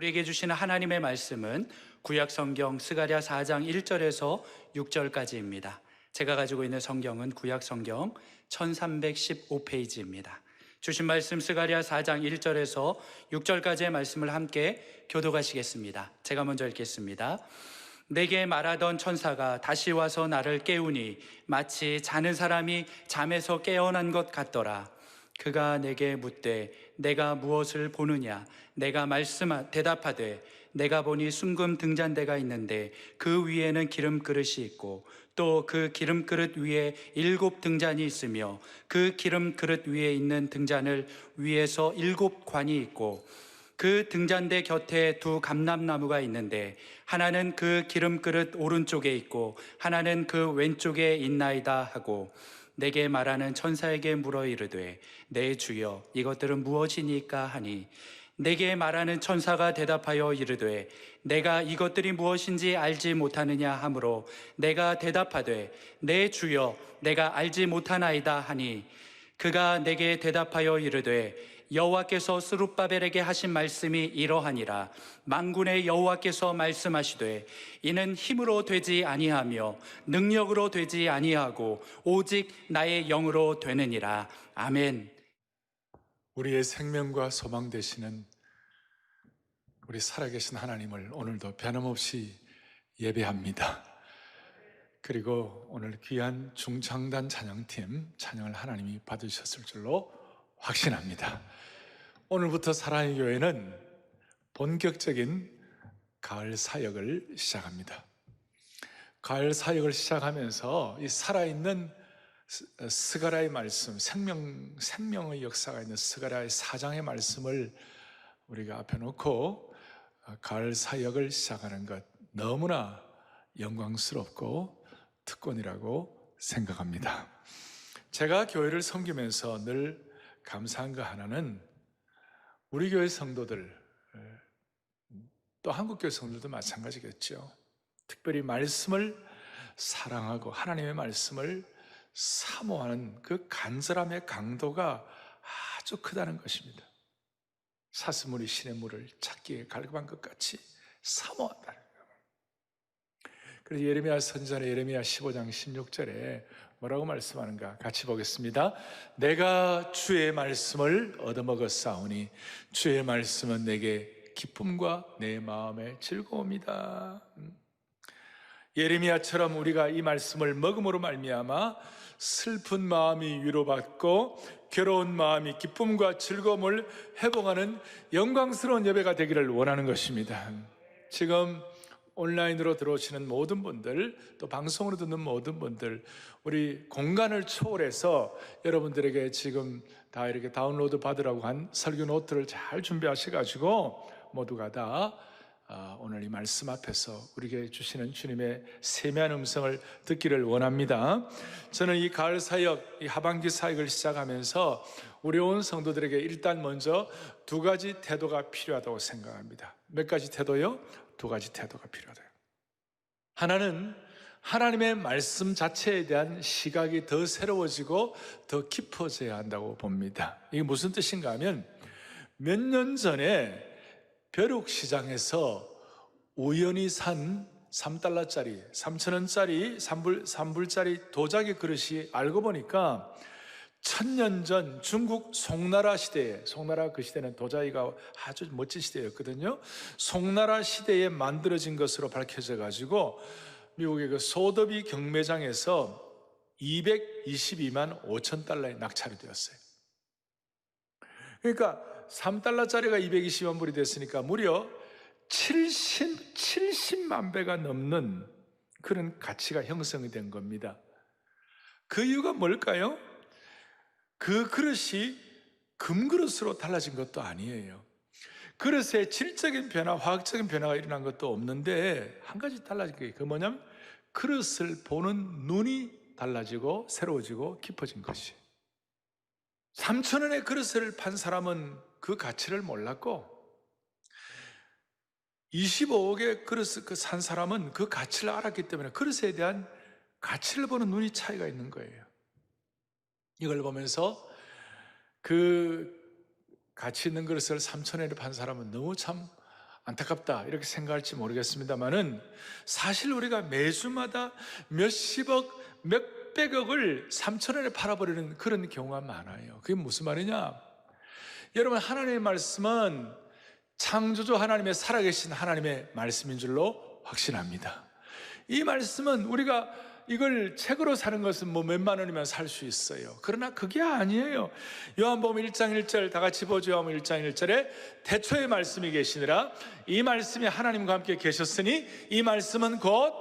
우리에게 주시는 하나님의 말씀은 구약 성경 스가랴 4장 1절에서 6절까지입니다. 제가 가지고 있는 성경은 구약 성경 1315페이지입니다. 주신 말씀 스가랴 4장 1절에서 6절까지의 말씀을 함께 교독하시겠습니다. 제가 먼저 읽겠습니다. 내게 말하던 천사가 다시 와서 나를 깨우니 마치 자는 사람이 잠에서 깨어난 것 같더라. 그가 내게 묻되 내가 무엇을 보느냐? 내가 대답하되 내가 보니 순금 등잔대가 있는데 그 위에는 기름 그릇이 있고 또 그 기름 그릇 위에 7 등잔이 있으며 그 기름 그릇 위에 있는 등잔을 위에서 7 관이 있고 그 등잔대 곁에 2 감람나무가 있는데 하나는 그 기름 그릇 오른쪽에 있고 하나는 그 왼쪽에 있나이다 하고 내게 말하는 천사에게 물어 이르되 내 주여 이것들은 무엇이니까 하니 내게 말하는 천사가 대답하여 이르되 내가 이것들이 무엇인지 알지 못하느냐 하므로 내가 대답하되 내 주여 내가 알지 못하나이다 하니 그가 내게 대답하여 이르되 여호와께서 스룹바벨에게 하신 말씀이 이러하니라. 만군의 여호와께서 말씀하시되 이는 힘으로 되지 아니하며 능력으로 되지 아니하고 오직 나의 영으로 되느니라. 아멘. 우리의 생명과 소망 되시는 우리 살아계신 하나님을 오늘도 변함없이 예배합니다. 그리고 오늘 귀한 중창단 찬양팀 찬양을 하나님이 받으셨을 줄로 확신합니다. 오늘부터 사랑의 교회는 본격적인 가을 사역을 시작합니다. 가을 사역을 시작하면서 이 살아있는 스가랴의 말씀, 생명의 역사가 있는 스가랴의 4장의 말씀을 우리가 앞에 놓고 가을 사역을 시작하는 것 너무나 영광스럽고 특권이라고 생각합니다. 제가 교회를 섬기면서 늘 감사한 거 하나는 우리 교회 성도들, 또 한국교회 성도들도 마찬가지겠죠. 특별히 말씀을 사랑하고 하나님의 말씀을 사모하는 그 간절함의 강도가 아주 크다는 것입니다. 사슴물이 신의 물을 찾기에 갈급한 것 같이 사모한다는 거예요. 그래서 예레미야 선지자의 예레미야 15장 16절에 뭐라고 말씀하는가 같이 보겠습니다. 내가 주의 말씀을 얻어먹었사오니 주의 말씀은 내게 기쁨과 내 마음의 즐거움이다. 예레미야처럼 우리가 이 말씀을 먹음으로 말미암아 슬픈 마음이 위로받고 괴로운 마음이 기쁨과 즐거움을 회복하는 영광스러운 예배가 되기를 원하는 것입니다. 지금 온라인으로 들어오시는 모든 분들, 또 방송으로 듣는 모든 분들, 우리 공간을 초월해서 여러분들에게 지금 다 이렇게 다운로드 받으라고 한 설교 노트를 잘 준비하셔가지고 모두가 다 오늘 이 말씀 앞에서 우리에게 주시는 주님의 세미한 음성을 듣기를 원합니다. 저는 이 가을 사역, 이 하반기 사역을 시작하면서 우리 온 성도들에게 일단 먼저 2가지 태도가 필요하다고 생각합니다. 몇 가지 태도요? 2가지 태도가 필요하다. 하나는 하나님의 말씀 자체에 대한 시각이 더 새로워지고 더 깊어져야 한다고 봅니다. 이게 무슨 뜻인가 하면 몇 년 전에 벼룩시장에서 우연히 산 3달러짜리, 3,000원짜리, 3불짜리 도자기 그릇이 알고 보니까 1000년 전 중국 송나라 시대에, 송나라 그 시대는 도자기가 아주 멋진 시대였거든요. 송나라 시대에 만들어진 것으로 밝혀져 가지고 미국의 그 소더비 경매장에서 222만 5천 달러에 낙찰이 되었어요. 그러니까 3달러짜리가 220만 불이 됐으니까 무려 70만 배가 넘는 그런 가치가 형성이 된 겁니다. 그 이유가 뭘까요? 그 그릇이 금그릇으로 달라진 것도 아니에요. 그릇에 질적인 변화, 화학적인 변화가 일어난 것도 없는데 한 가지 달라진 게 그 뭐냐면 그릇을 보는 눈이 달라지고 새로워지고 깊어진 것이. 3,000원의 그릇을 판 사람은 그 가치를 몰랐고 25억의 그릇을 산 사람은 그 가치를 알았기 때문에 그릇에 대한 가치를 보는 눈이 차이가 있는 거예요. 이걸 보면서 그 가치 있는 그릇을 3,000원에 판 사람은 너무 참 안타깝다 이렇게 생각할지 모르겠습니다만은 사실 우리가 매주마다 몇십억, 몇백억을 3,000원에 팔아버리는 그런 경우가 많아요. 그게 무슨 말이냐? 여러분, 하나님의 말씀은 창조주 하나님의 살아계신 하나님의 말씀인 줄로 확신합니다. 이 말씀은 우리가 이걸 책으로 사는 것은 뭐 몇만 원이면 살 수 있어요. 그러나 그게 아니에요. 요한복음 1장 1절 다 같이 보죠. 요한복음 1장 1절에 태초에 말씀이 계시니라. 이 말씀이 하나님과 함께 계셨으니 이 말씀은 곧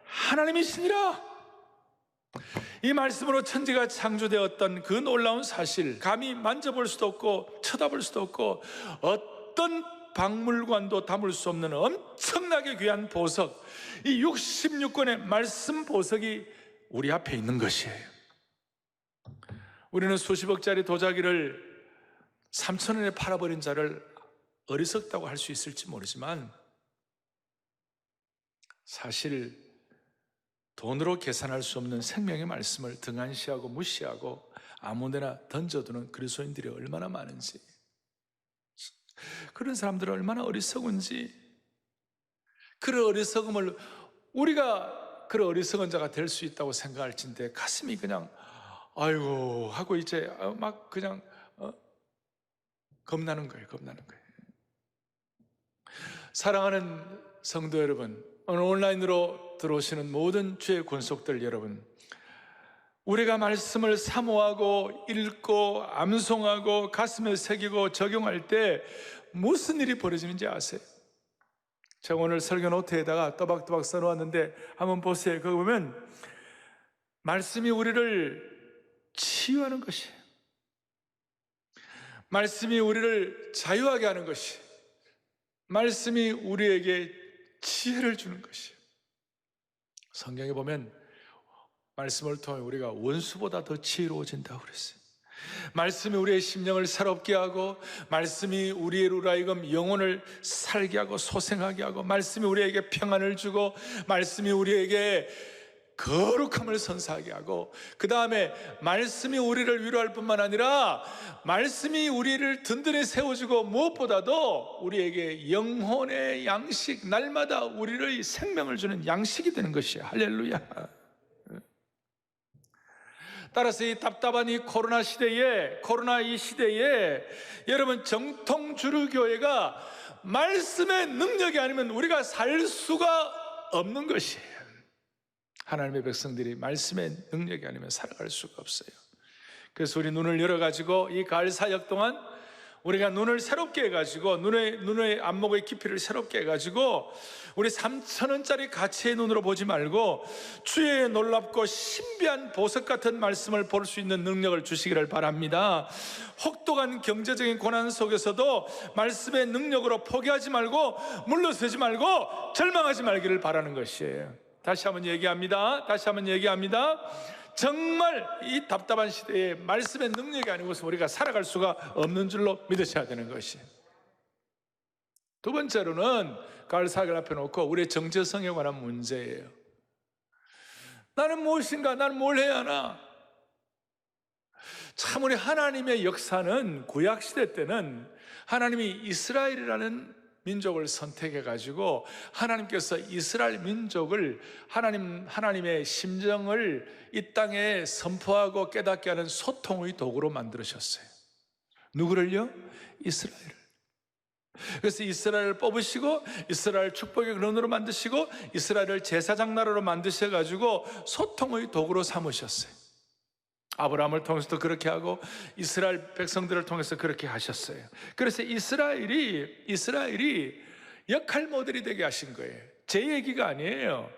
하나님이시니라. 이 말씀으로 천지가 창조되었던 그 놀라운 사실, 감히 만져볼 수도 없고 쳐다볼 수도 없고 어떤 박물관도 담을 수 없는 엄청나게 귀한 보석, 이 66권의 말씀 보석이 우리 앞에 있는 것이에요. 우리는 수십억짜리 도자기를 3,000원에 팔아버린 자를 어리석다고 할 수 있을지 모르지만 사실 돈으로 계산할 수 없는 생명의 말씀을 등한시하고 무시하고 아무데나 던져두는 그리스도인들이 얼마나 많은지, 그런 사람들은 얼마나 어리석은지, 그런 어리석음을 우리가 그런 어리석은 자가 될 수 있다고 생각할진데 가슴이 그냥 아이고 하고 이제 막 그냥 겁나는 거예요. 사랑하는 성도 여러분, 오늘 온라인으로 들어오시는 모든 주의 권속들 여러분, 우리가 말씀을 사모하고 읽고 암송하고 가슴에 새기고 적용할 때 무슨 일이 벌어지는지 아세요? 제가 오늘 설교 노트에다가 또박또박 써놓았는데 한번 보세요. 거기 보면 말씀이 우리를 치유하는 것이에요. 말씀이 우리를 자유하게 하는 것이에요. 말씀이 우리에게 지혜를 주는 것이에요. 성경에 보면 말씀을 통해 우리가 원수보다 더 지혜로워진다고 그랬어요. 말씀이 우리의 심령을 새롭게 하고, 말씀이 우리로 하여금 영혼을 살게 하고 소생하게 하고, 말씀이 우리에게 평안을 주고, 말씀이 우리에게 거룩함을 선사하게 하고, 그 다음에 말씀이 우리를 위로할 뿐만 아니라 말씀이 우리를 든든히 세워주고, 무엇보다도 우리에게 영혼의 양식, 날마다 우리의 생명을 주는 양식이 되는 것이야. 할렐루야. 따라서 이 답답한 이 코로나 이 시대에 여러분, 정통 주류교회가 말씀의 능력이 아니면 우리가 살 수가 없는 것이에요. 하나님의 백성들이 말씀의 능력이 아니면 살아갈 수가 없어요. 그래서 우리 눈을 열어가지고 이 가을 사역 동안 우리가 눈을 새롭게 해가지고 눈의 안목의 깊이를 새롭게 해가지고 우리 3,000원짜리 가치의 눈으로 보지 말고 주의 놀랍고 신비한 보석 같은 말씀을 볼 수 있는 능력을 주시기를 바랍니다. 혹독한 경제적인 고난 속에서도 말씀의 능력으로 포기하지 말고 물러서지 말고 절망하지 말기를 바라는 것이에요. 다시 한번 얘기합니다. 정말 이 답답한 시대에 말씀의 능력이 아니고서 우리가 살아갈 수가 없는 줄로 믿으셔야 되는 것이에요. 두 번째로는 가을 사역을 앞에 놓고 우리의 정체성에 관한 문제예요. 나는 무엇인가? 나는 뭘 해야 하나? 참, 우리 하나님의 역사는 구약시대 때는 하나님이 이스라엘이라는 민족을 선택해가지고 하나님께서 이스라엘 민족을 하나님의 심정을 이 땅에 선포하고 깨닫게 하는 소통의 도구로 만들으셨어요. 누구를요? 이스라엘을. 그래서 이스라엘을 뽑으시고 이스라엘 축복의 근원으로 만드시고 이스라엘을 제사장 나라로 만드셔가지고 소통의 도구로 삼으셨어요. 아브라함을 통해서도 그렇게 하고 이스라엘 백성들을 통해서 그렇게 하셨어요. 그래서 이스라엘이 역할 모델이 되게 하신 거예요. 제 얘기가 아니에요.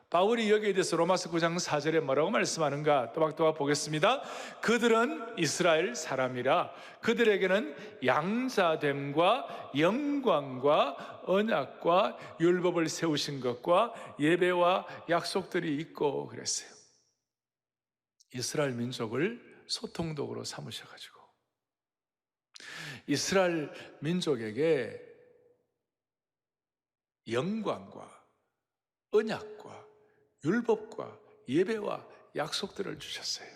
바울이 여기에 대해서 로마서 9장 4절에 뭐라고 말씀하는가 또박또박 보겠습니다. 그들은 이스라엘 사람이라 그들에게는 양자됨과 영광과 언약과 율법을 세우신 것과 예배와 약속들이 있고 그랬어요. 이스라엘 민족을 소통도구로 삼으셔가지고 이스라엘 민족에게 영광과 언약과 율법과 예배와 약속들을 주셨어요.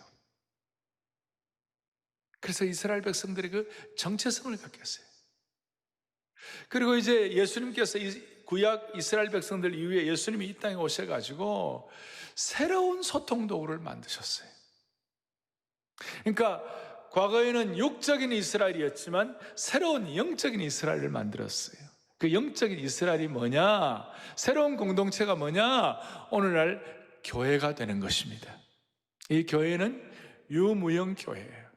그래서 이스라엘 백성들이 그 정체성을 갖게 했어요. 그리고 이제 예수님께서 구약 이스라엘 백성들 이후에 예수님이 이 땅에 오셔가지고 새로운 소통 도구를 만드셨어요. 그러니까 과거에는 육적인 이스라엘이었지만 새로운 영적인 이스라엘을 만들었어요. 그 영적인 이스라엘이 뭐냐? 새로운 공동체가 뭐냐? 오늘날 교회가 되는 것입니다. 이 교회는 유무형 교회예요.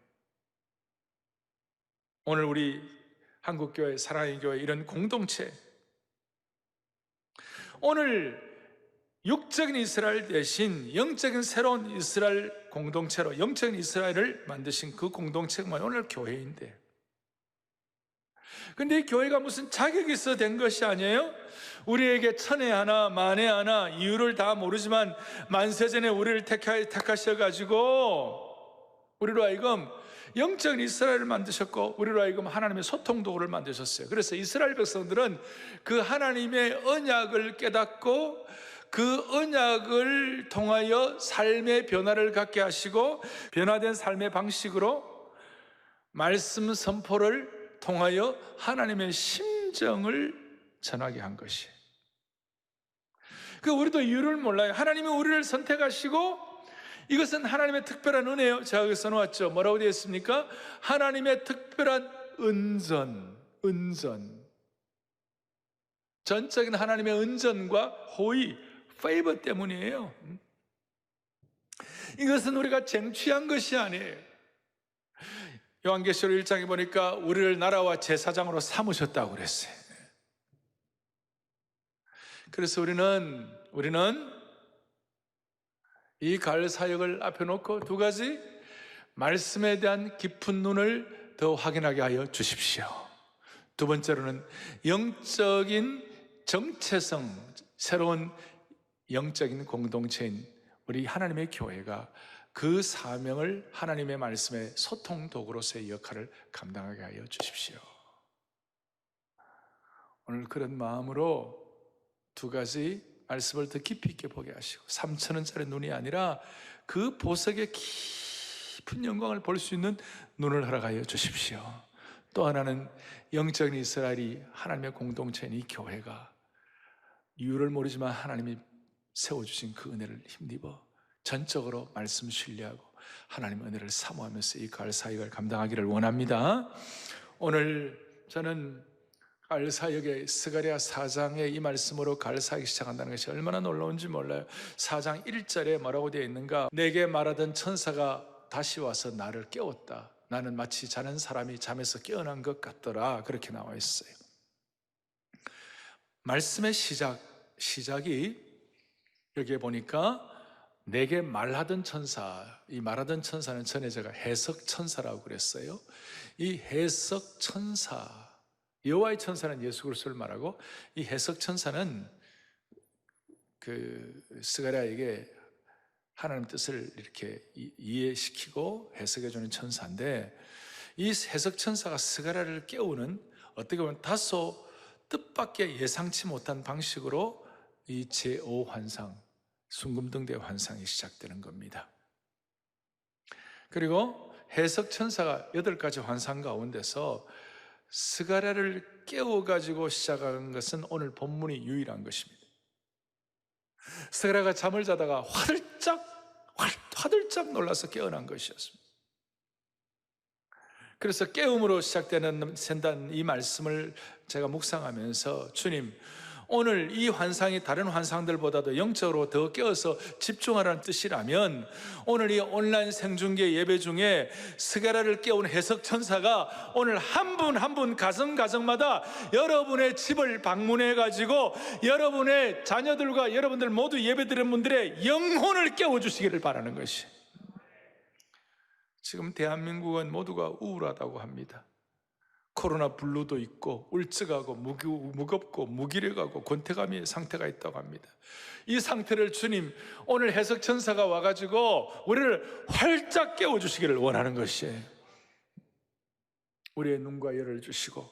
오늘 우리 한국교회, 사랑의 교회 이런 공동체, 오늘 육적인 이스라엘 대신 영적인 새로운 이스라엘 공동체로 영적인 이스라엘을 만드신 그 공동체가 오늘 교회인데, 근데 이 교회가 무슨 자격이 있어 된 것이 아니에요? 우리에게 천에 하나 만에 하나 이유를 다 모르지만 만세전에 우리를 택하셔가지고 우리로 하여금 영적인 이스라엘을 만드셨고 우리로 하여금 하나님의 소통 도구를 만드셨어요. 그래서 이스라엘 백성들은 그 하나님의 언약을 깨닫고 그 언약을 통하여 삶의 변화를 갖게 하시고 변화된 삶의 방식으로 말씀 선포를 통하여 하나님의 심정을 전하게 한 것이에요. 그 우리도 이유를 몰라요. 하나님이 우리를 선택하시고 이것은 하나님의 특별한 은혜예요. 제가 여기 써놓았죠. 뭐라고 되어 있습니까? 하나님의 특별한 은전. 전적인 하나님의 은전과 호의, 페이버 때문이에요. 이것은 우리가 쟁취한 것이 아니에요. 요한계시록 1장에 보니까 우리를 나라와 제사장으로 삼으셨다고 그랬어요. 그래서 우리는 이 가을 사역을 앞에 놓고 두 가지, 말씀에 대한 깊은 눈을 더 확인하게 하여 주십시오. 두 번째로는 영적인 정체성, 새로운 영적인 공동체인 우리 하나님의 교회가 그 사명을 하나님의 말씀의 소통 도구로서의 역할을 감당하게 하여 주십시오. 오늘 그런 마음으로 두 가지 말씀을 더 깊이 있게 보게 하시고 3,000원짜리 눈이 아니라 그 보석의 깊은 영광을 볼 수 있는 눈을 허락하여 주십시오. 또 하나는 영적인 이스라엘이 하나님의 공동체인 이 교회가 이유를 모르지만 하나님이 세워주신 그 은혜를 힘입어 전적으로 말씀 신뢰하고 하나님의 은혜를 사모하면서 이 가을 사역을 감당하기를 원합니다. 오늘 저는 가을 사역의 스가랴 4장의 이 말씀으로 가을 사역이 시작한다는 것이 얼마나 놀라운지 몰라요. 4장 1절에 뭐라고 되어 있는가? 내게 말하던 천사가 다시 와서 나를 깨웠다. 나는 마치 자는 사람이 잠에서 깨어난 것 같더라. 그렇게 나와 있어요. 말씀의 시작이 여기에 보니까 내게 말하던 천사, 이 말하던 천사는 전에 제가 해석 천사라고 그랬어요. 이 해석 천사, 여호와의 천사는 예수 그리스도를 말하고 이 해석 천사는 그 스가랴에게 하나님 뜻을 이렇게 이해시키고 해석해주는 천사인데, 이 해석 천사가 스가랴를 깨우는 어떻게 보면 다소 뜻밖의 예상치 못한 방식으로 이 제5환상, 순금등대 환상이 시작되는 겁니다. 그리고 해석 천사가 8가지 환상 가운데서 스가랴를 깨워가지고 시작한 것은 오늘 본문이 유일한 것입니다. 스가랴가 잠을 자다가 화들짝 놀라서 깨어난 것이었습니다. 그래서 깨움으로 시작되는 이 말씀을 제가 묵상하면서 주님, 오늘 이 환상이 다른 환상들보다도 영적으로 더 깨어서 집중하라는 뜻이라면 오늘 이 온라인 생중계 예배 중에 스가랴를 깨운 해석 천사가 오늘 한 분 한 분 가정마다 여러분의 집을 방문해 가지고 여러분의 자녀들과 여러분들 모두 예배드리는 분들의 영혼을 깨워 주시기를 바라는 것이. 지금 대한민국은 모두가 우울하다고 합니다. 코로나 블루도 있고 울적하고 무겁고 무기력하고 권태감의 상태가 있다고 합니다. 이 상태를 주님, 오늘 해석 천사가 와가지고 우리를 활짝 깨워주시기를 원하는 것이에요. 우리의 눈과 열을 주시고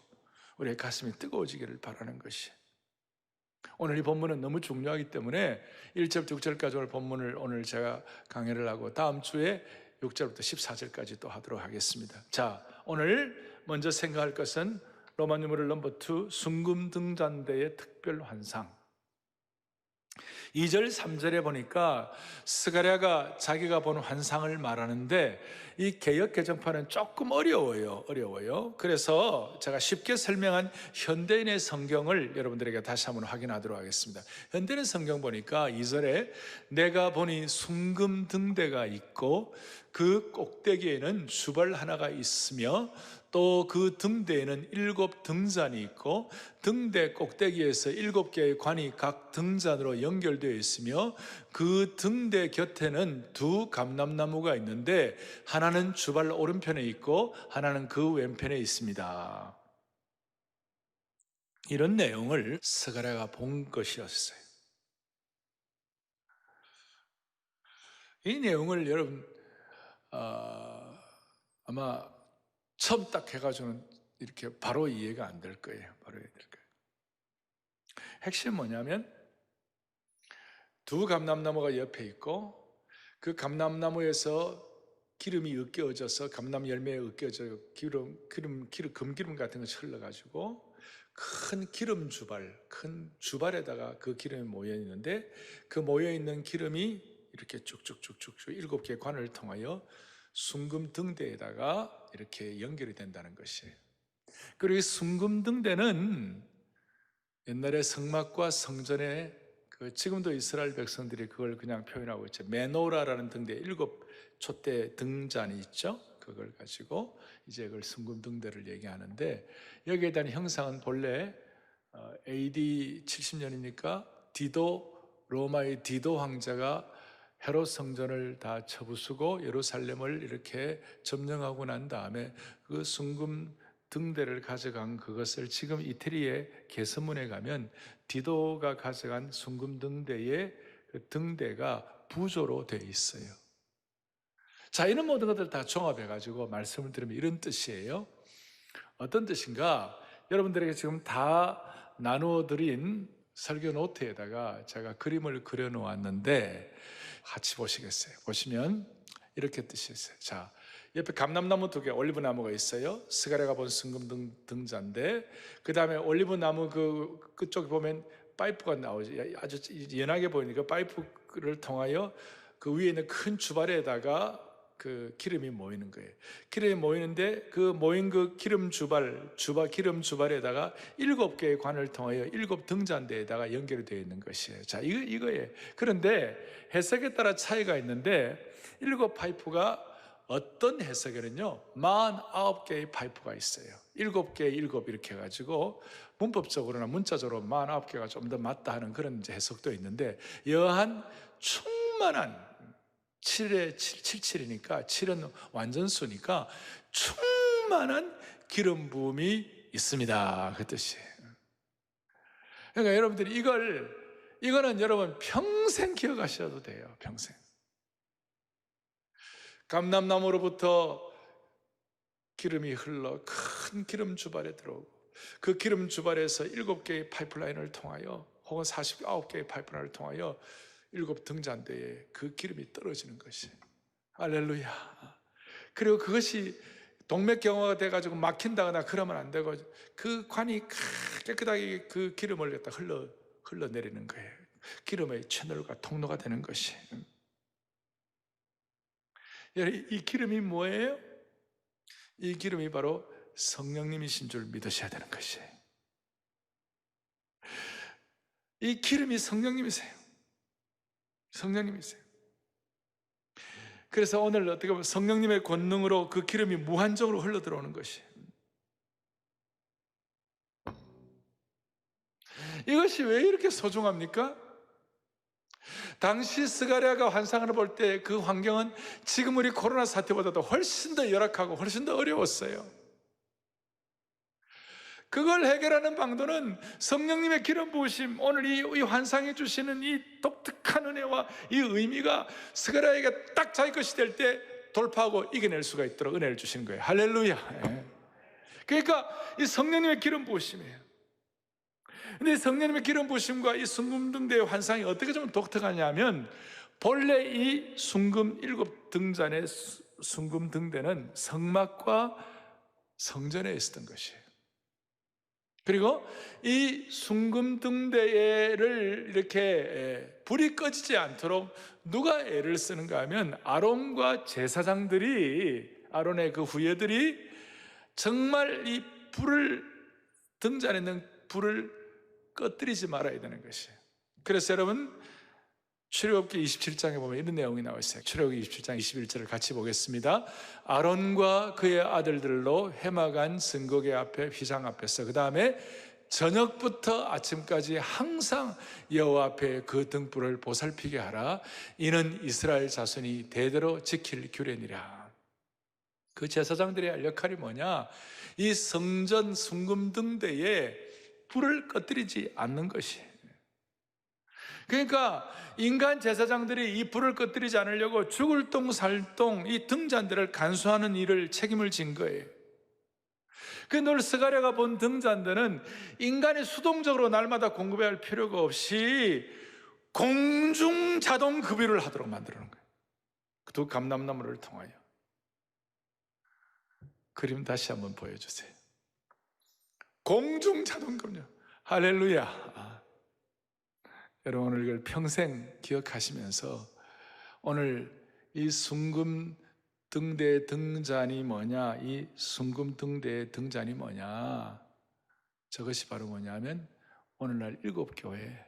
우리의 가슴이 뜨거워지기를 바라는 것이에요. 오늘 이 본문은 너무 중요하기 때문에 1절부터 6절까지 오늘 본문을 오늘 제가 강해를 하고 다음 주에 6절부터 14절까지 또 하도록 하겠습니다. 자, 오늘 먼저 생각할 것은 로마 numeral 넘버 2, 순금 등잔대의 특별 환상. 2절, 3절에 보니까 스가랴가 자기가 본 환상을 말하는데 이 개역 개정판은 조금 어려워요. 그래서 제가 쉽게 설명한 현대인의 성경을 여러분들에게 다시 한번 확인하도록 하겠습니다. 현대인 성경 보니까 2절에 내가 보니 순금 등대가 있고 그 꼭대기에는 주발 하나가 있으며 또 그 등대에는 7 등잔이 있고 등대 꼭대기에서 7개의 관이 각 등잔으로 연결되어 있으며 그 등대 곁에는 2 감람나무가 있는데 하나는 주발 오른편에 있고 하나는 그 왼편에 있습니다. 이런 내용을 스가랴가 본 것이었어요. 이 내용을 여러분 아마 처음 딱 해가지고는 이렇게 바로 이해가 안 될 거예요. 핵심은 뭐냐면 2 감람나무가 옆에 있고 그 감람나무에서 기름이 으깨어져서 감람 열매에 으깨어져 금기름 같은 것이 흘러가지고 큰 기름 주발, 큰 주발에다가 그 기름이 모여 있는데 그 모여 있는 기름이 이렇게 쭉쭉쭉쭉 7개의 관을 통하여 순금 등대에다가 이렇게 연결이 된다는 것이에요. 그리고 이 순금 등대는 옛날에 성막과 성전에 지금도 이스라엘 백성들이 그걸 그냥 표현하고 있죠. 메노라라는 등대 7 촛대 등잔이 있죠. 그걸 가지고 이제 그걸 순금 등대를 얘기하는데 여기에 대한 형상은 본래 AD 70년이니까 로마의 디도 황제가 헤롯 성전을 다 쳐부수고 예루살렘을 이렇게 점령하고 난 다음에 그 순금 등대를 가져간 그것을 지금 이태리의 개선문에 가면 디도가 가져간 순금 등대의 그 등대가 부조로 되어 있어요. 자, 이런 모든 것들 다 종합해가지고 말씀을 드리면 이런 뜻이에요. 어떤 뜻인가? 여러분들에게 지금 다 나누어드린 설교 노트에다가 제가 그림을 그려놓았는데 같이 보시겠어요? 보시면 이렇게 뜻이 있어요. 자, 옆에 감람나무 2개, 올리브나무가 있어요. 스가랴가 본 순금 등잔데 그 다음에 올리브나무 그쪽에 보면 파이프가 나오죠. 아주 연하게 보이니까 파이프를 통하여 그 위에 있는 큰 주발에다가 그 기름이 모이는 거예요. 기름이 모이는데 그 모인 그 기름 주발에다가 7개의 관을 통하여 7 등잔대에다가 연결이 되어 있는 것이에요. 자, 이거예요. 그런데 해석에 따라 차이가 있는데 7 파이프가 어떤 해석에는요 49개의 파이프가 있어요. 7개 7 이렇게 해가지고 문법적으로나 문자적으로 49개가 좀 더 맞다 하는 그런 이제 해석도 있는데 여한 충만한 7에 77이니까 7은 완전수니까 충만한 기름 부음이 있습니다. 그 뜻이에요. 그러니까 여러분들이 이거는 여러분 평생 기억하셔도 돼요. 평생. 감람나무로부터 기름이 흘러 큰 기름 주발에 들어오고 그 기름 주발에서 7개의 파이프라인을 통하여 혹은 49개의 파이프라인을 통하여 7 등잔대에 그 기름이 떨어지는 것이 할렐루야. 그리고 그것이 동맥경화가 돼가지고 막힌다거나 그러면 안 되고 그 관이 깨끗하게 그 기름을 갖다 흘러내리는 거예요. 기름의 채널과 통로가 되는 것이. 이 기름이 뭐예요? 이 기름이 바로 성령님이신 줄 믿으셔야 되는 것이에요. 이 기름이 성령님이세요. 성령님이세요. 그래서 오늘 어떻게 보면 성령님의 권능으로 그 기름이 무한적으로 흘러 들어오는 것이에요. 이것이 왜 이렇게 소중합니까? 당시 스가랴가 환상을 볼 때 그 환경은 지금 우리 코로나 사태보다도 훨씬 더 열악하고 훨씬 더 어려웠어요. 그걸 해결하는 방도는 성령님의 기름 부으심, 오늘 이 환상해 주시는 이 독특한 은혜와 이 의미가 스가랴에게 딱 자기 것이 될 때 돌파하고 이겨낼 수가 있도록 은혜를 주시는 거예요. 할렐루야. 그러니까 이 성령님의 기름 부으심이에요. 근데 성령님의 기름 부으심과 이 순금 등대의 환상이 어떻게 좀 독특하냐면 본래 이 순금 7 등잔의 순금 등대는 성막과 성전에 있었던 것이에요. 그리고 이 순금등대를 이렇게 불이 꺼지지 않도록 누가 애를 쓰는가 하면 아론과 제사장들이, 아론의 그 후예들이 정말 이 불을, 등잔에 있는 불을 꺼뜨리지 말아야 되는 것이에요. 그래서 여러분, 출애굽기 27장에 보면 이런 내용이 나와 있어요. 출애굽기 27장 21절을 같이 보겠습니다. 아론과 그의 아들들로 해막안 증거궤 앞에, 휘장 앞에서, 그 다음에 저녁부터 아침까지 항상 여호와 앞에 그 등불을 보살피게 하라. 이는 이스라엘 자손이 대대로 지킬 규례니라. 그 제사장들의 할 역할이 뭐냐? 이 성전 순금등대에 불을 꺼뜨리지 않는 것이에요. 그러니까 인간 제사장들이 이 불을 꺼뜨리지 않으려고 죽을 똥 살똥 이 등잔들을 간수하는 일을 책임을 진 거예요. 늘 스가랴가 본 등잔들은 인간이 수동적으로 날마다 공급해야 할 필요가 없이 공중 자동 급유를 하도록 만들어 놓은 거예요. 두 감람나무를 통하여. 그림 다시 한번 보여주세요. 공중 자동 급유. 할렐루야. 여러분, 오늘 이걸 평생 기억하시면서 오늘 이 순금등대 등잔이 뭐냐, 이 순금등대 등잔이 뭐냐, 저것이 바로 뭐냐면 오늘날 7교회,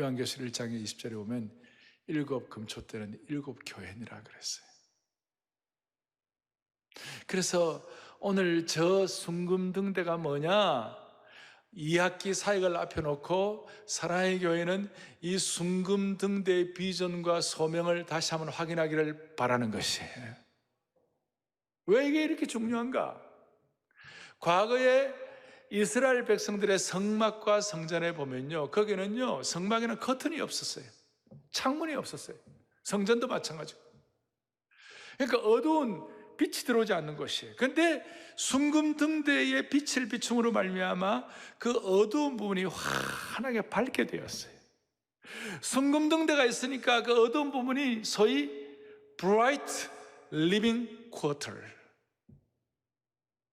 요한계시록 1장 20절에 보면 7 금초대는 7교회니라 그랬어요. 그래서 오늘 저 순금등대가 뭐냐, 2학기 사역을 앞에 놓고 사랑의 교회는 이 순금등대의 비전과 소명을 다시 한번 확인하기를 바라는 것이에요. 왜 이게 이렇게 중요한가? 과거에 이스라엘 백성들의 성막과 성전에 보면요, 거기는요, 성막에는 커튼이 없었어요. 창문이 없었어요. 성전도 마찬가지고. 그러니까 어두운 빛이 들어오지 않는 것이에요. 그런데 순금등대의 빛을 비춤으로 말미암아 그 어두운 부분이 환하게 밝게 되었어요. 순금등대가 있으니까 그 어두운 부분이 소위 Bright Living Quarter,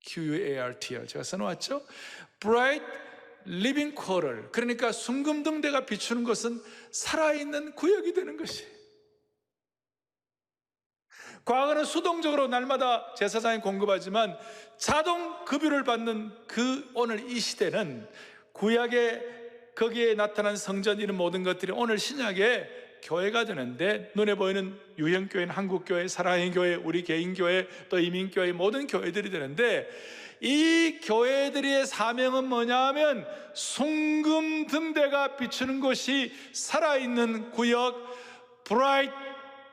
QUARTR 제가 써놓았죠. Bright Living Quarter, 그러니까 순금등대가 비추는 것은 살아있는 구역이 되는 것이에요. 과거는 수동적으로 날마다 제사장이 공급하지만 자동 급유를 받는 그 오늘 이 시대는 구약에 거기에 나타난 성전 이런 모든 것들이 오늘 신약의 교회가 되는데, 눈에 보이는 유형교회는 한국교회, 사랑의 교회, 우리 개인교회, 또 이민교회, 모든 교회들이 되는데, 이 교회들의 사명은 뭐냐 하면 순금등대가 비추는 곳이 살아있는 구역, 브라이트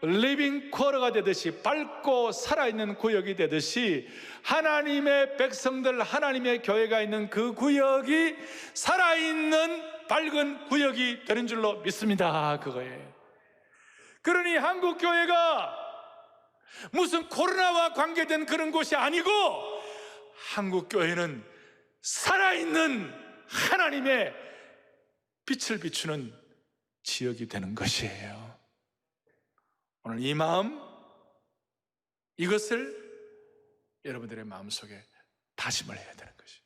리빙 쿼터가 되듯이, 밝고 살아있는 구역이 되듯이 하나님의 백성들, 하나님의 교회가 있는 그 구역이 살아있는 밝은 구역이 되는 줄로 믿습니다. 그거예요. 그러니 한국교회가 무슨 코로나와 관계된 그런 곳이 아니고, 한국교회는 살아있는 하나님의 빛을 비추는 지역이 되는 것이에요. 오늘 이 마음, 이것을 여러분들의 마음속에 다짐을 해야 되는 것이에요.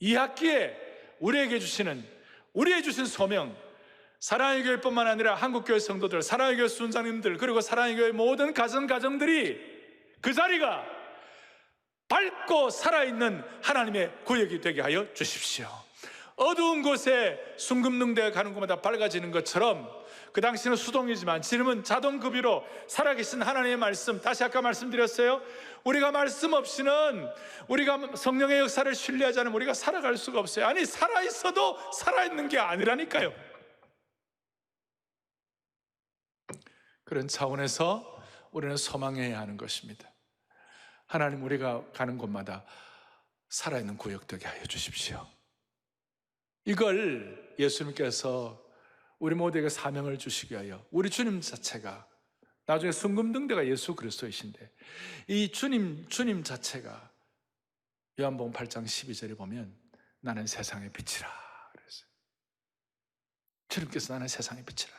이 학기에 우리에게 주신 소명, 사랑의 교회뿐만 아니라 한국교회 성도들, 사랑의 교회 순장님들, 그리고 사랑의 교회 모든 가정들이 그 자리가 밝고 살아있는 하나님의 구역이 되게 하여 주십시오. 어두운 곳에 순금등대가 가는 곳마다 밝아지는 것처럼, 그 당시는 수동이지만 지금은 자동 급유로 살아계신 하나님의 말씀, 다시 아까 말씀드렸어요. 우리가 말씀 없이는, 우리가 성령의 역사를 신뢰하지 않으면 우리가 살아갈 수가 없어요. 아니, 살아있어도 살아있는 게 아니라니까요. 그런 차원에서 우리는 소망해야 하는 것입니다. 하나님, 우리가 가는 곳마다 살아있는 구역 되게 하여 주십시오. 이걸 예수님께서 우리 모두에게 사명을 주시기 위하여, 우리 주님 자체가, 나중에 순금등대가 예수 그리스도이신데, 이 주님 자체가 요한복음 8장 12절에 보면 나는 세상의 빛이라 그랬어요. 주님께서 나는 세상의 빛이라.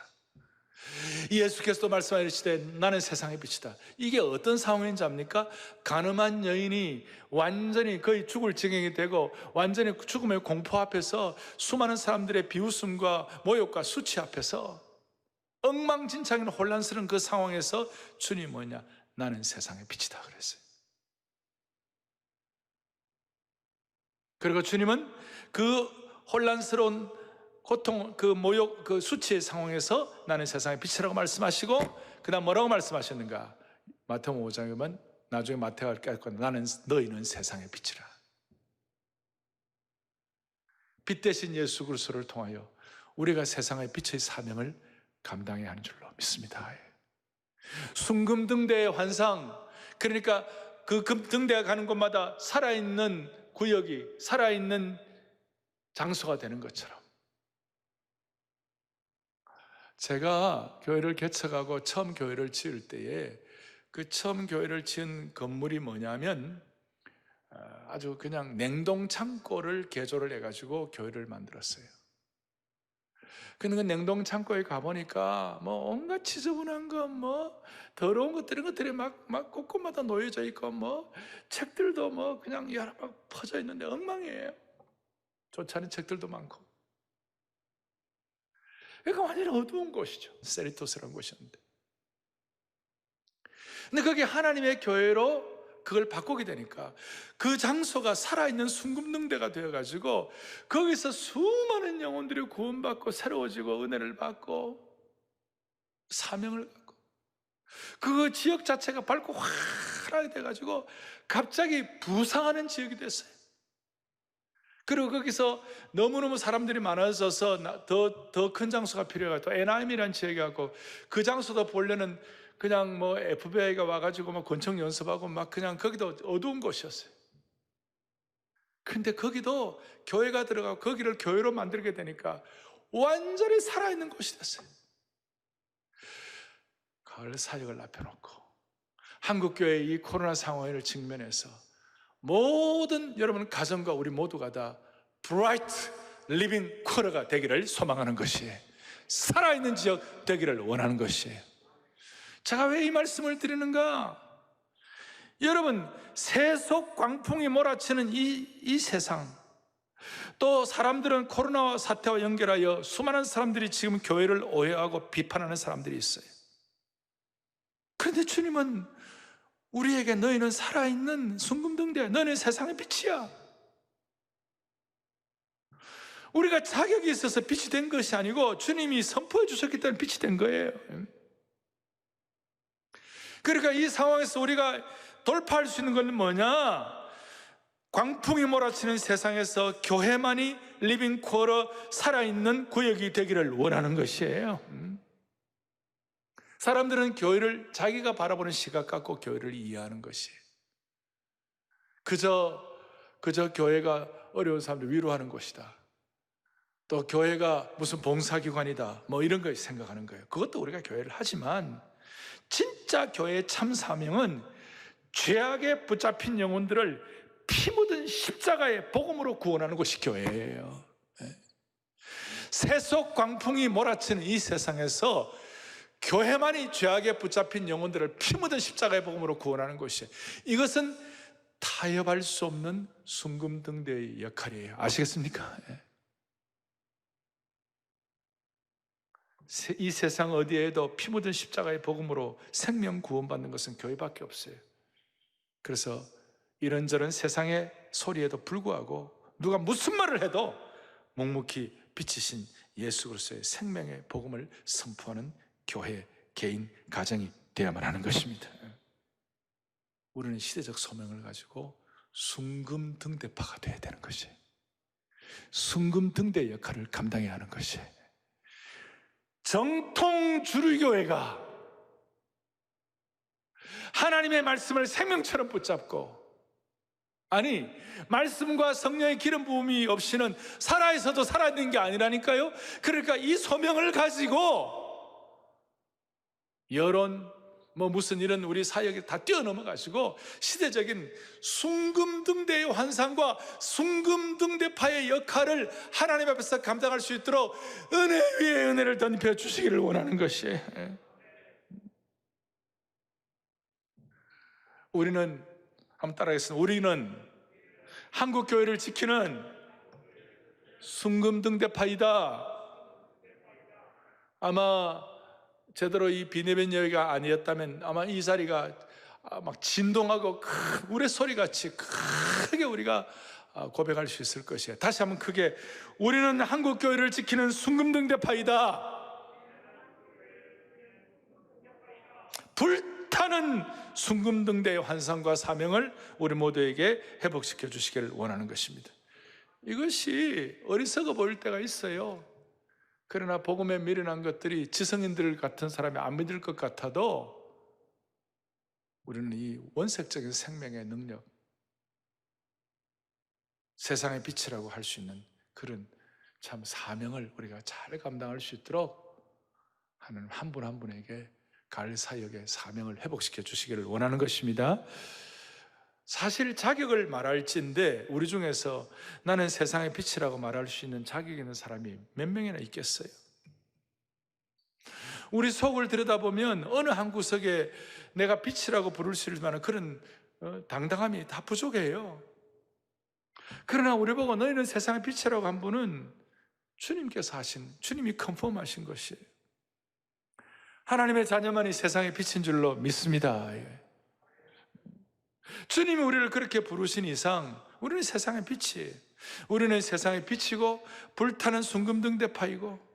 예수께서도 말씀하시되 나는 세상의 빛이다. 이게 어떤 상황인지 압니까? 가늠한 여인이 완전히 거의 죽을 지경이 되고 완전히 죽음의 공포 앞에서 수많은 사람들의 비웃음과 모욕과 수치 앞에서 엉망진창인 혼란스러운 그 상황에서 주님이 뭐냐? 나는 세상의 빛이다 그랬어요. 그리고 주님은 그 혼란스러운 고통, 그 모욕, 그 수치의 상황에서 나는 세상의 빛이라고 말씀하시고 그 다음 뭐라고 말씀하셨는가? 마태복음 5장에 보면 나중에 마태가 깨닫고 나는 너희는 세상의 빛이라. 빛 대신 예수 그리스도를 통하여 우리가 세상의 빛의 사명을 감당해야 하는 줄로 믿습니다. 순금등대의 환상, 그러니까 그 등대가 가는 곳마다 살아있는 구역이 살아있는 장소가 되는 것처럼, 제가 교회를 개척하고 처음 교회를 지을 때에 그 처음 교회를 지은 건물이 뭐냐면 아주 그냥 냉동창고를 개조를 해가지고 교회를 만들었어요. 근데 그 냉동창고에 가보니까 뭐 온갖 지저분한 거, 뭐 더러운 것들, 이런 것들이 막 곳곳마다 놓여져 있고, 뭐 책들도 뭐 그냥 여러 막 퍼져 있는데 엉망이에요. 좋지 않은 책들도 많고. 그러니까 완전히 어두운 곳이죠. 세리토스라는 곳이었는데. 근데 그게 하나님의 교회로 그걸 바꾸게 되니까 그 장소가 살아있는 순금능대가 되어가지고 거기서 수많은 영혼들이 구원받고 새로워지고 은혜를 받고 사명을 갖고 그 지역 자체가 밝고 환하게 돼가지고 갑자기 부상하는 지역이 됐어요. 그리고 거기서 너무너무 사람들이 많아져서 더 큰 장소가 필요해가 또 에나임이라는 지역이 갖고 그 장소도 보려는 그냥 뭐 FBI가 와가지고 막 권총 연습하고 막 그냥 거기도 어두운 곳이었어요. 근데 거기도 교회가 들어가고 거기를 교회로 만들게 되니까 완전히 살아있는 곳이 됐어요. 가을 사역을 앞에놓고 한국교회의 이 코로나 상황을 직면해서 모든 여러분 가정과 우리 모두가 다 브라이트 리빙 쿼터가 되기를 소망하는 것이에요. 살아있는 지역 되기를 원하는 것이에요. 제가 왜 이 말씀을 드리는가? 여러분, 세속 광풍이 몰아치는 이 세상, 또 사람들은 코로나 사태와 연결하여 수많은 사람들이 지금 교회를 오해하고 비판하는 사람들이 있어요. 그런데 주님은 우리에게 너희는 살아있는 순금등대, 너희는 세상의 빛이야. 우리가 자격이 있어서 빛이 된 것이 아니고 주님이 선포해 주셨기 때문에 빛이 된 거예요. 그러니까 이 상황에서 우리가 돌파할 수 있는 건 뭐냐? 광풍이 몰아치는 세상에서 교회만이 리빙 쿼터, 살아있는 구역이 되기를 원하는 것이에요. 사람들은 교회를 자기가 바라보는 시각 갖고 교회를 이해하는 것이에요. 그저 교회가 어려운 사람들 위로하는 곳이다. 또 교회가 무슨 봉사기관이다. 뭐 이런 걸 생각하는 거예요. 그것도 우리가 교회를 하지만 진짜 교회의 참 사명은 죄악에 붙잡힌 영혼들을 피 묻은 십자가의 복음으로 구원하는 것이 교회예요. 세속 광풍이 몰아치는 이 세상에서 교회만이 죄악에 붙잡힌 영혼들을 피 묻은 십자가의 복음으로 구원하는 것이에요. 이것은 타협할 수 없는 순금등대의 역할이에요. 아시겠습니까? 이 세상 어디에도 피 묻은 십자가의 복음으로 생명 구원받는 것은 교회밖에 없어요. 그래서 이런저런 세상의 소리에도 불구하고 누가 무슨 말을 해도 묵묵히 비치신 예수 그리스도의 생명의 복음을 선포하는 교회, 개인, 가정이 되어야만 하는 것입니다. 우리는 시대적 소명을 가지고 순금등대파가 되어야 되는 것이에요. 순금등대 역할을 감당해야 하는 것이에요. 정통 주류교회가 하나님의 말씀을 생명처럼 붙잡고, 아니 말씀과 성령의 기름 부음이 없이는 살아있어도 살아있는 게 아니라니까요. 그러니까 이 소명을 가지고 여론, 무슨 이런 우리 사역에 다 뛰어넘어가시고 시대적인 숭금등대의 환상과 숭금등대파의 역할을 하나님 앞에서 감당할 수 있도록 은혜 위에 은혜를 덧입혀 주시기를 원하는 것이에요. 우리는 한번 따라하겠습니다. 우리는 한국 교회를 지키는 숭금등대파이다. 아마 제대로 이 비내변 여회가 아니었다면 아마 이 자리가 막 진동하고 큰 우레소리같이 크게 우리가 고백할 수 있을 것이에요. 다시 한번 크게, 우리는 한국 교회를 지키는 숭금등대파이다. 불타는 숭금등대의 환상과 사명을 우리 모두에게 회복시켜 주시기를 원하는 것입니다. 이것이 어리석어 보일 때가 있어요. 그러나 복음에 미련한 것들이 지성인들 같은 사람이 안 믿을 것 같아도 우리는 이 원색적인 생명의 능력, 세상의 빛이라고 할 수 있는 그런 참 사명을 우리가 잘 감당할 수 있도록 하나님 한 분 한 분에게 가을 사역의 사명을 회복시켜 주시기를 원하는 것입니다. 사실 자격을 말할진데 우리 중에서 나는 세상의 빛이라고 말할 수 있는 자격 있는 사람이 몇 명이나 있겠어요? 우리 속을 들여다보면 어느 한 구석에 내가 빛이라고 부를 수 있을 만한 그런 당당함이 다 부족해요. 그러나 우리 보고 너희는 세상의 빛이라고 한 분은 주님께서 하신, 주님이 컨펌하신 것이에요. 하나님의 자녀만이 세상의 빛인 줄로 믿습니다. 주님이 우리를 그렇게 부르신 이상 우리는 세상의 빛이에요. 우리는 세상의 빛이고 불타는 숭금등대파이고,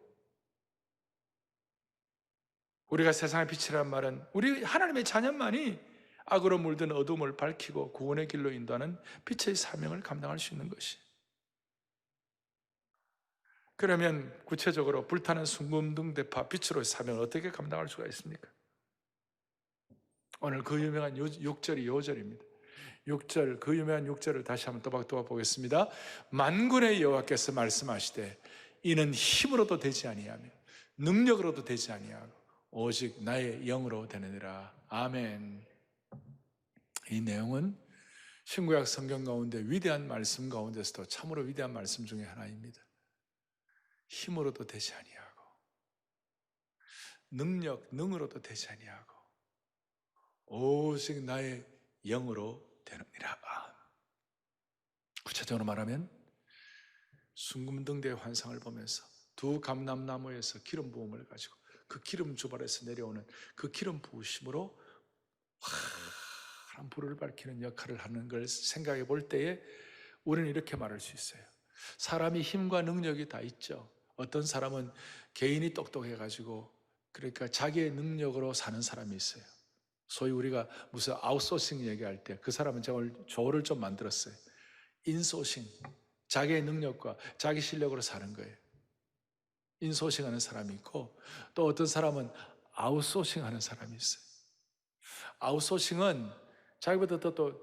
우리가 세상의 빛이란 말은 우리 하나님의 자녀만이 악으로 물든 어둠을 밝히고 구원의 길로 인도하는 빛의 사명을 감당할 수 있는 것이. 그러면 구체적으로 불타는 숭금등대파 빛으로의 사명을 어떻게 감당할 수가 있습니까? 오늘 그 유명한 6절이 5절입니다. 6절, 그 유명한 6절을 다시 한번 또박또박 보겠습니다. 만군의 여호와께서 말씀하시되 이는 힘으로도 되지 아니하며 능력으로도 되지 아니하고 오직 나의 영으로 되느니라. 아멘. 이 내용은 신구약 성경 가운데 위대한 말씀 가운데서도 참으로 위대한 말씀 중에 하나입니다. 힘으로도 되지 아니하고 능으로도 되지 아니하고 오직 나의 영으로 되느니라. 구체적으로 말하면 숭금등대의 환상을 보면서 두 감람나무에서 기름 부음을 가지고 그 기름 주발에서 내려오는 그 기름 부으심으로 환한 불을 밝히는 역할을 하는 걸 생각해 볼 때에 우리는 이렇게 말할 수 있어요. 사람이 힘과 능력이 다 있죠. 어떤 사람은 개인이 똑똑해가지고 그러니까 자기의 능력으로 사는 사람이 있어요. 소위 우리가 무슨 아웃소싱 얘기할 때 그 사람은 제가 오늘 조어를 좀 만들었어요. 인소싱, 자기의 능력과 자기 실력으로 사는 거예요. 인소싱 하는 사람이 있고 또 어떤 사람은 아웃소싱 하는 사람이 있어요. 아웃소싱은 자기보다 또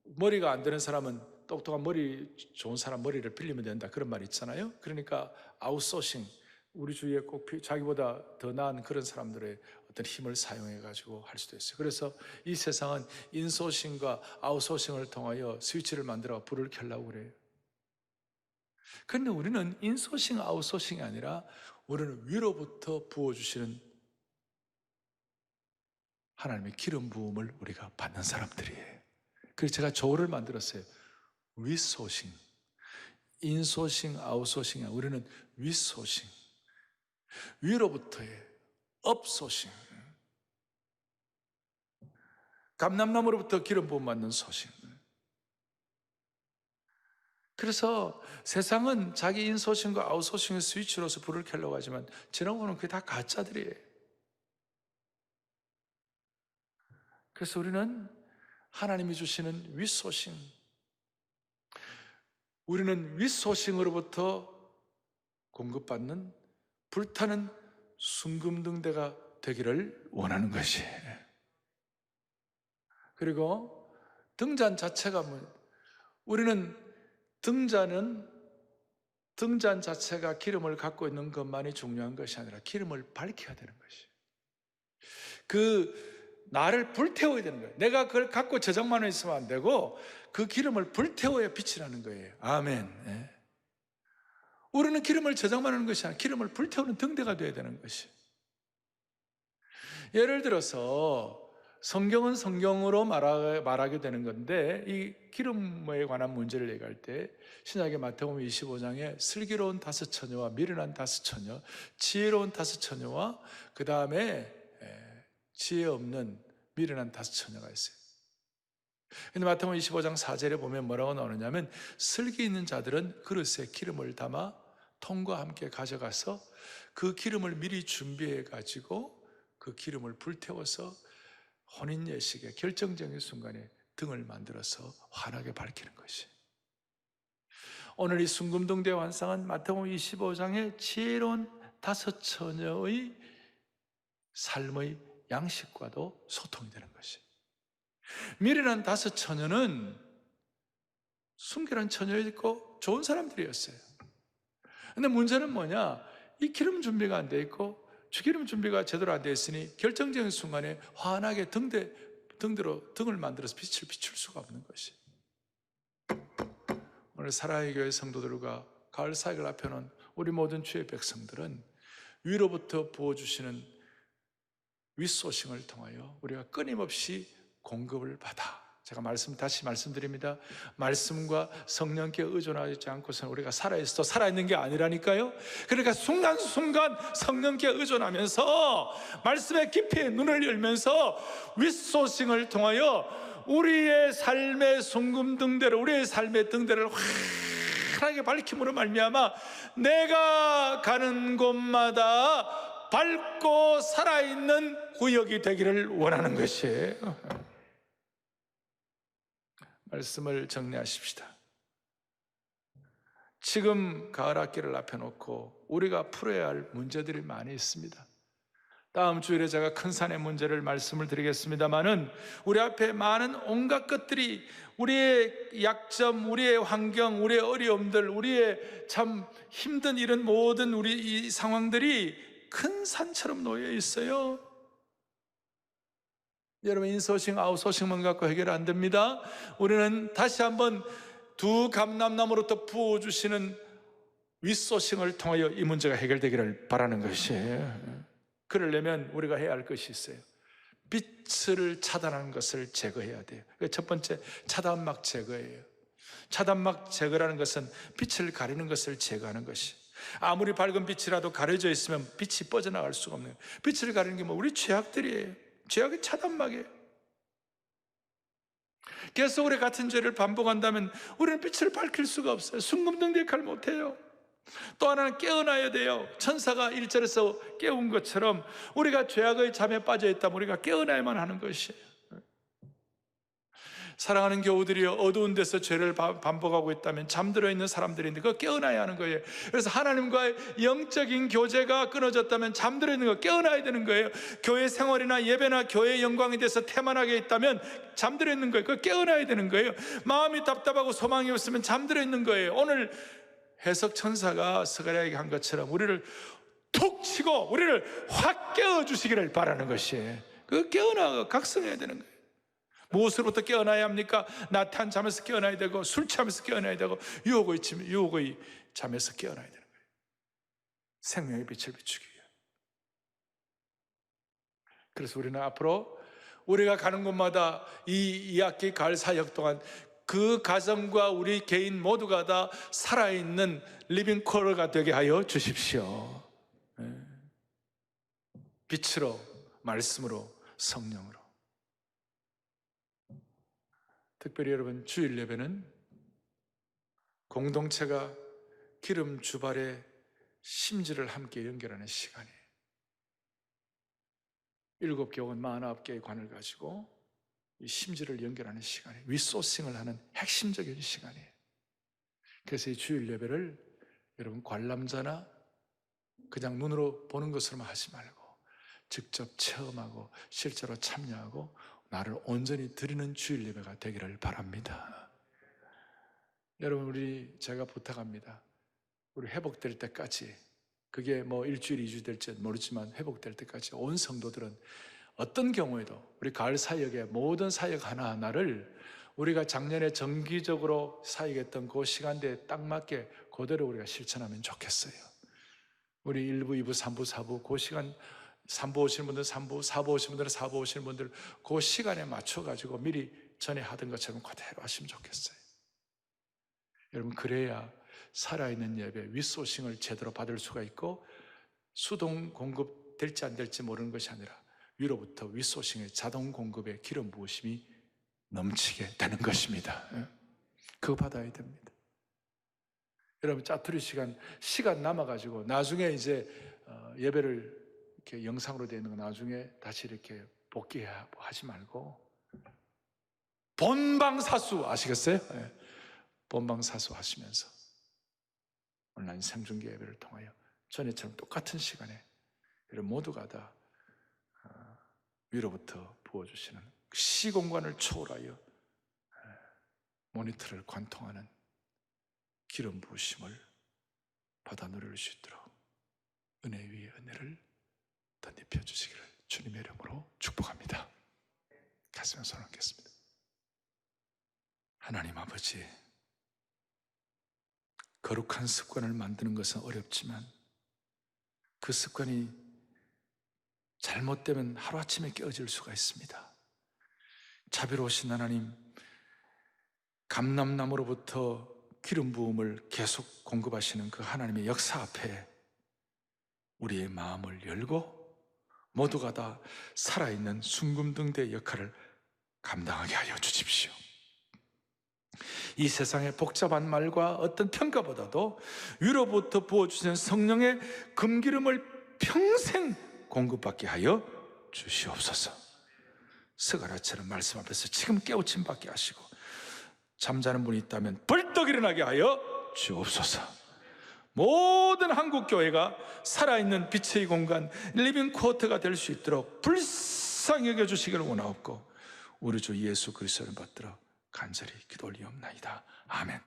머리가 안 되는 사람은 똑똑한 머리 좋은 사람 머리를 빌리면 된다, 그런 말이 있잖아요. 그러니까 아웃소싱, 우리 주위에 꼭 자기보다 더 나은 그런 사람들의 어떤 힘을 사용해 가지고 할 수도 있어요. 그래서 이 세상은 인소싱과 아웃소싱을 통하여 스위치를 만들어 불을 켜려고 그래요. 그런데 우리는 인소싱, 아웃소싱이 아니라 우리는 위로부터 부어주시는 하나님의 기름 부음을 우리가 받는 사람들이에요. 그래서 제가 조어를 만들었어요. 윗소싱, 인소싱, 아웃소싱이 아니라 우리는 윗소싱, 위로부터의 업소싱, 감람나무로부터 기름 부음 받는 소싱. 그래서 세상은 자기 인소싱과 아웃소싱의 스위치로서 불을 켜려고 하지만 지나고는 그게 다 가짜들이에요. 그래서 우리는 하나님이 주시는 윗소싱, 우리는 윗소싱으로부터 공급받는 불타는 숭금등대가 되기를 원하는 것이에요. 그리고 등잔 자체가 우리는 등잔 자체가 기름을 갖고 있는 것만이 중요한 것이 아니라 기름을 밝혀야 되는 것이에요. 그 나를 불태워야 되는 거예요. 내가 그걸 갖고 저장만 있으면 안 되고 그 기름을 불태워야 빛이 나는 거예요. 아멘. 예. 우리는 기름을 저장만 하는 것이 아니라 기름을 불태우는 등대가 되어야 되는 것이. 예를 들어서 성경은 성경으로 말하게 되는 건데, 이 기름에 관한 문제를 얘기할 때 신약의 마태복음 25장에 슬기로운 5처녀와 미련한 5처녀, 지혜로운 5처녀와 그 다음에 지혜 없는 미련한 5처녀가 있어요. 근데 마태복음 25장 4절에 보면 뭐라고 나오느냐면, 슬기 있는 자들은 그릇에 기름을 담아 통과 함께 가져가서 그 기름을 미리 준비해 가지고 그 기름을 불태워서 혼인 예식의 결정적인 순간에 등을 만들어서 환하게 밝히는 것이. 오늘 이 순금등대 환상은 마태복음 25장의 지혜로운 5처녀의 삶의 양식과도 소통이 되는 것이. 미련한 5처녀는 순결한 처녀였고 좋은 사람들이었어요. 근데 문제는 뭐냐? 이 기름 준비가 안 돼 있고 주기름 준비가 제대로 안 돼 있으니 결정적인 순간에 환하게 등대로 등을 만들어서 빛을 비출 수가 없는 것이. 오늘 사랑의 교회 성도들과 가을 사역을 앞에 놓은 우리 모든 주의 백성들은 위로부터 부어주시는 윗소싱을 통하여 우리가 끊임없이 공급을 받아, 제가 다시 말씀드립니다. 말씀과 성령께 의존하지 않고서는 우리가 살아있어도 살아있는 게 아니라니까요. 그러니까 순간순간 성령께 의존하면서 말씀의 깊이에 눈을 열면서 윗소싱을 통하여 우리의 삶의 순금등대를, 우리의 삶의 등대를 환하게 밝힘으로 말미암아 내가 가는 곳마다 밝고 살아있는 구역이 되기를 원하는 것이에요. 말씀을 정리하십시다. 지금 가을 학기를 앞에 놓고 우리가 풀어야 할 문제들이 많이 있습니다. 다음 주일에 제가 큰 산의 문제를 말씀을 드리겠습니다마는 우리 앞에 많은 온갖 것들이, 우리의 약점, 우리의 환경, 우리의 어려움들, 우리의 참 힘든 이런 모든 우리 이 상황들이 큰 산처럼 놓여 있어요. 여러분, 인소싱, 아웃소싱만 갖고 해결 안 됩니다. 우리는 다시 한번 두 감람나무로부터 부어주시는 윗소싱을 통하여 이 문제가 해결되기를 바라는 것이에요. 그러려면 우리가 해야 할 것이 있어요. 빛을 차단하는 것을 제거해야 돼요. 첫 번째, 차단막 제거예요. 차단막 제거라는 것은 빛을 가리는 것을 제거하는 것이. 아무리 밝은 빛이라도 가려져 있으면 빛이 뻗어나갈 수가 없는 거예요. 빛을 가리는 게 우리 죄악들이에요. 죄악의 차단막이에요. 계속 우리 같은 죄를 반복한다면 우리는 빛을 밝힐 수가 없어요. 순금등대 역할을 못해요. 또 하나는 깨어나야 돼요. 천사가 1절에서 깨운 것처럼 우리가 죄악의 잠에 빠져 있다면 우리가 깨어나야만 하는 것이에요. 사랑하는 교우들이 어두운 데서 죄를 반복하고 있다면 잠들어 있는 사람들인데 그거 깨어나야 하는 거예요. 그래서 하나님과의 영적인 교제가 끊어졌다면 잠들어 있는 거 깨어나야 되는 거예요. 교회 생활이나 예배나 교회 영광에 대해서 태만하게 있다면 잠들어 있는 거예요. 그거 깨어나야 되는 거예요. 마음이 답답하고 소망이 없으면 잠들어 있는 거예요. 오늘 해석 천사가 스가랴에게 한 것처럼 우리를 툭 치고 우리를 확 깨워주시기를 바라는 것이에요. 그거 깨어나 각성해야 되는 거예요. 무엇으로부터 깨어나야 합니까? 나태한 잠에서 깨어나야 되고, 술 취하면서 깨어나야 되고, 유혹의 잠에서 깨어나야 되는 거예요. 생명의 빛을 비추기 위해. 그래서 우리는 앞으로 우리가 가는 곳마다 이 학기 가을 사역 동안 그 가정과 우리 개인 모두가 다 살아있는 리빙 쿼러가 되게 하여 주십시오. 빛으로, 말씀으로, 성령으로. 특별히 여러분, 주일 예배는 공동체가 기름 주발의 심지를 함께 연결하는 시간이에요. 7개 혹은 49개의 관을 가지고 이 심지를 연결하는 시간이에요. 윗소싱을 하는 핵심적인 시간이에요. 그래서 이 주일 예배를 여러분 관람자나 그냥 눈으로 보는 것으로만 하지 말고 직접 체험하고 실제로 참여하고 나를 온전히 드리는 주일 예배가 되기를 바랍니다. 여러분, 제가 부탁합니다. 우리 회복될 때까지, 그게 뭐 일주일, 2주 될지 모르지만 회복될 때까지 온 성도들은 어떤 경우에도 우리 가을 사역의 모든 사역 하나하나를 우리가 작년에 정기적으로 사역했던 그 시간대에 딱 맞게 그대로 우리가 실천하면 좋겠어요. 우리 1부, 2부, 3부, 4부 그 시간 3부 오시는 분들 3부, 4부 오시는 분들은 4부 오시는 분들 그 시간에 맞춰가지고 미리 전에 하던 것처럼 그대로 하시면 좋겠어요. 여러분, 그래야 살아있는 예배, 윗소싱을 제대로 받을 수가 있고 수동 공급 될지 안 될지 모르는 것이 아니라 위로부터 윗소싱의 자동 공급의 기름 부으심이 넘치게 되는 것입니다. 그거 받아야 됩니다. 여러분, 짜투리 시간 남아가지고 나중에 이제 예배를 이렇게 영상으로 되어 있는 거 나중에 다시 이렇게 복귀하지 말고 본방사수 아시겠어요? 본방사수 하시면서 온라인 생중계 예배를 통하여 전에처럼 똑같은 시간에 여러분 모두가 다 위로부터 부어주시는 시공간을 초월하여 모니터를 관통하는 기름 부으심을 받아 누릴 수 있도록 은혜 위에 은혜를 덧입혀 주시기를 주님의 이름으로 축복합니다. 가슴에 손을 얹겠습니다. 하나님 아버지, 거룩한 습관을 만드는 것은 어렵지만 그 습관이 잘못되면 하루아침에 깨어질 수가 있습니다. 자비로우신 하나님, 감람나무로부터 기름 부음을 계속 공급하시는 그 하나님의 역사 앞에 우리의 마음을 열고 모두가 다 살아있는 순금등대의 역할을 감당하게 하여 주십시오. 이 세상의 복잡한 말과 어떤 평가보다도 위로부터 부어주시는 성령의 금기름을 평생 공급받게 하여 주시옵소서. 스가랴처럼 말씀 앞에서 지금 깨우침 받게 하시고 잠자는 분이 있다면 벌떡 일어나게 하여 주옵소서. 모든 한국교회가 살아있는 빛의 공간 리빙 쿼터가 될 수 있도록 불쌍히 여겨주시기를 원하옵고 우리 주 예수 그리스도를 받들어 간절히 기도 올리옵나이다. 아멘.